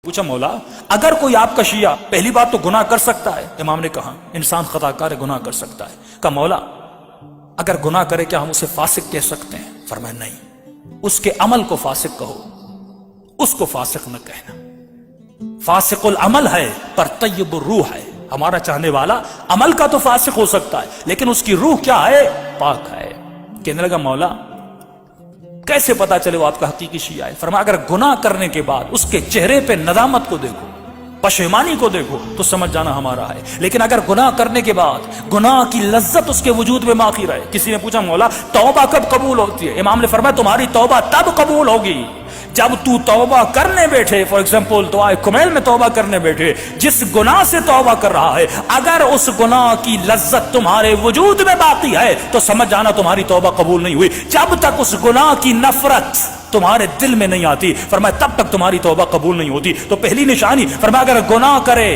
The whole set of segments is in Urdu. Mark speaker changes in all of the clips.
Speaker 1: پوچھا مولا اگر کوئی آپ کا شیعہ پہلی بات تو گناہ کر سکتا ہے؟ امام نے کہا انسان خطا کار ہے، گناہ کر سکتا ہے۔ کہا مولا اگر گناہ کرے کیا ہم اسے فاسق کہہ سکتے ہیں؟ فرمایا نہیں، اس کے عمل کو فاسق کہو، اس کو فاسق نہ کہنا۔ فاسق العمل ہے پر طیب الروح ہے، ہمارا چاہنے والا عمل کا تو فاسق ہو سکتا ہے لیکن اس کی روح کیا ہے؟ پاک ہے۔ کہنے لگا مولا کیسے پتا چلے وہ آپ کا حقیقی شیعہ ہے؟ فرمایا اگر گناہ کرنے کے بعد اس کے چہرے پہ ندامت کو دیکھو، پشیمانی کو دیکھو تو سمجھ جانا ہمارا ہے، لیکن اگر گناہ کرنے کے بعد گناہ کی لذت اس کے وجود میں باقی رہے۔ کسی نے پوچھا مولا توبہ کب قبول ہوتی ہے؟ امام نے فرمایا تمہاری توبہ تب قبول ہوگی جب تو توبہ کرنے بیٹھے، فار ایگزامپل دعائے کمیل میں توبہ کرنے بیٹھے، جس گناہ سے توبہ کر رہا ہے اگر اس گناہ کی لذت تمہارے وجود میں باقی ہے تو سمجھ جانا تمہاری توبہ قبول نہیں ہوئی۔ جب تک اس گناہ کی نفرت تمہارے دل میں نہیں آتی، فرمایا تب تک تمہاری توبہ قبول نہیں ہوتی۔ تو پہلی نشانی فرمایا اگر گناہ کرے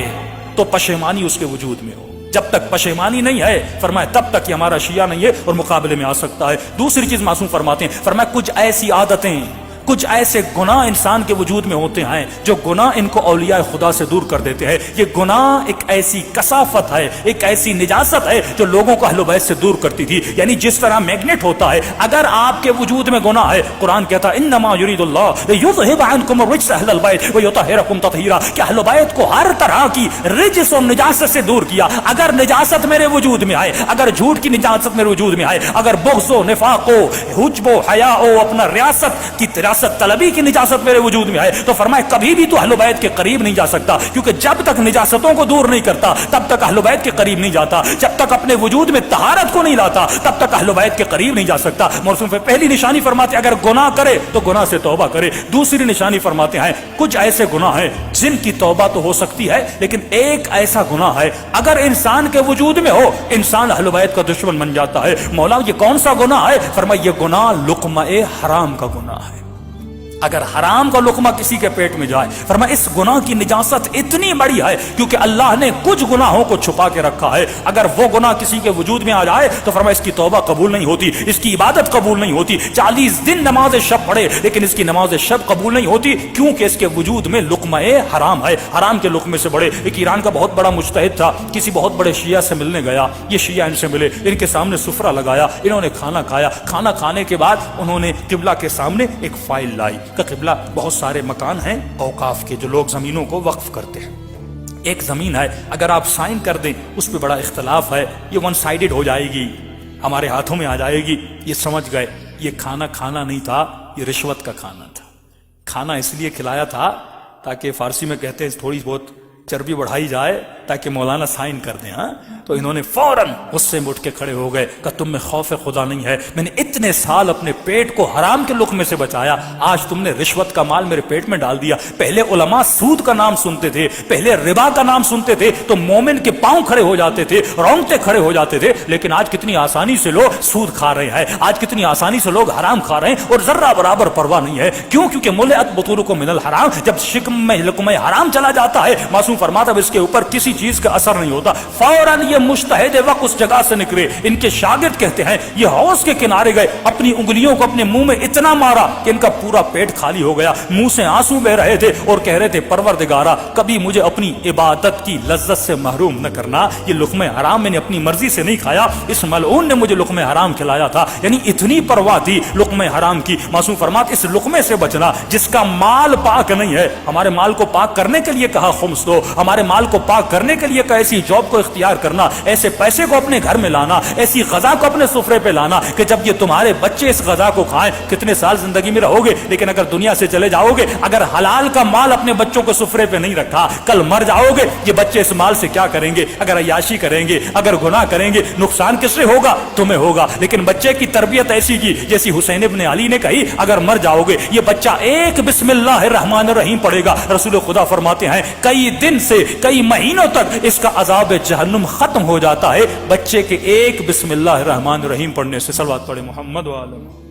Speaker 1: تو پشیمانی اس کے وجود میں ہو، جب تک پشیمانی نہیں ہے فرمایا تب تک یہ ہمارا شیعہ نہیں ہے اور مقابلے میں آ سکتا ہے۔ دوسری چیز معصوم فرماتے ہیں، فرمایا کچھ ایسی عادتیں، کچھ ایسے گناہ انسان کے وجود میں ہوتے ہیں جو گناہ ان کو اولیاء خدا سے دور کر دیتے ہیں۔ یہ گناہ ایک ایسی کثافت ہے، ایک ایسی نجاست ہے جو لوگوں کو اہل بیت سے دور کرتی تھی۔ یعنی جس طرح میگنیٹ ہوتا ہے، اگر آپ کے وجود میں گناہ ہے، قرآن کہتا ہے انما یرید اللہ لیذھب عنکم الرجس اہل البیت ویطہرکم تطہیرا، کہ اہل بیت کو ہر طرح کی رجس اور نجاست سے دور کیا۔ اگر نجاست میرے وجود میں آئے، اگر جھوٹ کی نجاست میرے وجود میں آئے، اگر بغض و نفاق و حجب و حیا و اپنا ریاست کی طلبی کی نجاست میرے وجود میں آئے تو فرمائے کبھی بھی تو اہل بیت کے قریب نہیں جا سکتا، کیونکہ جب تک نجاستوں کو دور نہیں کرتا تب تک اہل بیت کے قریب نہیں جاتا، جب تک اپنے وجود میں طہارت کو نہیں لاتا تب تک اہل بیت کے قریب نہیں جا سکتا۔ موسم پہ پہلی نشانی فرماتے ہیں اگر گناہ کرے تو گناہ سے توبہ کرے۔ دوسری نشانی فرماتے ہیں کچھ ایسے گناہ ہیں جن کی توبہ تو ہو سکتی ہے لیکن ایک ایسا گناہ ہے اگر انسان کے وجود میں ہو انسان اہل بیت کا دشمن بن جاتا ہے۔ مولا یہ کون سا گناہ ہے؟ فرمایا یہ گناہ لقمہ حرام کا گناہ ہے۔ اگر حرام کا لقمہ کسی کے پیٹ میں جائے، فرمایا اس گناہ کی نجاست اتنی بڑی ہے کیونکہ اللہ نے کچھ گناہوں کو چھپا کے رکھا ہے، اگر وہ گناہ کسی کے وجود میں آ جائے تو فرمایا اس کی توبہ قبول نہیں ہوتی، اس کی عبادت قبول نہیں ہوتی۔ 40 دن نماز شب پڑھے لیکن اس کی نماز شب قبول نہیں ہوتی کیونکہ اس کے وجود میں لقمہ حرام ہے، حرام کے لقمے سے بڑے۔ ایک ایران کا بہت بڑا مجتہد تھا، کسی بہت بڑے شیعہ سے ملنے گیا، یہ شیعہ ان سے ملے، ان کے سامنے سفرہ لگایا، انہوں نے کھانا کھایا، کھانا کھانے کے بعد انہوں نے قبلہ کے سامنے ایک فائل لائی کہ قبلہ بہت سارے مکان ہیں اوقاف کے جو لوگ زمینوں کو وقف کرتے ہیں، ایک زمین ہے اگر آپ سائن کر دیں اس پہ بڑا اختلاف ہے، یہ ون سائیڈڈ ہو جائے گی، ہمارے ہاتھوں میں آ جائے گی۔ یہ سمجھ گئے یہ کھانا کھانا نہیں تھا، یہ رشوت کا کھانا تھا۔ کھانا اس لیے کھلایا تھا تاکہ فارسی میں کہتے ہیں تھوڑی بہت چربی بڑھائی جائے تاکہ مولانا سائن کر دیں۔ ہاں تو انہوں نے فوراً غصے میں اٹھ کے کھڑے ہو گئے کہ تم میں خوف خدا نہیں ہے، میں نے اتنے سال اپنے پیٹ کو حرام کے لقمے سے بچایا، آج تم نے رشوت کا مال میرے پیٹ میں ڈال دیا۔ پہلے علماء سود کا نام سنتے تھے، پہلے ربا کا نام سنتے تھے تو مومن کے پاؤں کھڑے ہو جاتے تھے، رونگٹے کھڑے ہو جاتے تھے، لیکن آج کتنی آسانی سے لوگ سود کھا رہے ہیں، آج کتنی آسانی سے لوگ حرام کھا رہے ہیں اور ذرہ برابر پرواہ نہیں ہے۔ کیوں؟ کیونکہ ملئت بطونکم من الحرام، جب شکم میں لقمہ حرام چلا جاتا ہے معصوم فرماتا اس کے اوپر کسی چیز کا اثر نہیں ہوتا، فوراً یہ مجتہد وقت اس جگہ سے نکلے۔ ان کے شاگرد کہتے ہیں یہ حوض کے کنارے گئے، اپنی انگلیوں کو اپنے منہ میں اتنا مارا کہ ان کا پورا پیٹ خالی ہو گیا، منہ سے آنسو بہ رہے تھے اور کہہ رہے تھے پروردگارا کبھی مجھے اپنی عبادت کی لذت سے محروم نہ کرنا، یہ لقمہ حرام میں نے اپنی مرضی سے نہیں کھایا، اس ملعون نے مجھے لقمہ حرام کھلایا تھا۔ یعنی اتنی پرواہ تھی لقمہ حرام کی۔ معصوم فرمات اس لقمے سے بچنا جس کا مال پاک نہیں ہے، ہمارے مال کو پاک کرنے کے لیے کہا خمس دو، ہمارے مال کو پاک کرنے کے لیے کہ ایسی جاب کو اختیار کرنا، ایسے پیسے کو اپنے گھر میں لانا، ایسی غذا کو اپنے سفرے پہ لانا کہ جب یہ تمہارے بچے اس غذا کو کھائیں، کتنے سال زندگی میں رہو گے لیکن اگر دنیا سے چلے جاؤ گے، اگر حلال کا مال اپنے بچوں کو سفرے پہ نہیں رکھا، کل مر جاؤ گے، یہ بچے اس مال سے کیا کریں گے؟ اگر عیاشی کریں گے، اگر گناہ کریں گے، نقصان کس سے ہوگا؟ تمہیں ہوگا۔ لیکن بچے کی تربیت ایسی کی جیسی حسین ابن علی نے کہی، اگر مر جاؤ گے یہ بچہ ایک بسم اللہ الرحمن الرحیم پڑھے گا، رسول خدا فرماتے ہیں کئی دن سے کئی مہینوں تک اس کا عذاب جہنم ختم ہو جاتا ہے بچے کے ایک بسم اللہ الرحمن الرحیم پڑھنے سے۔ صلوات پڑھے محمد و آلہ۔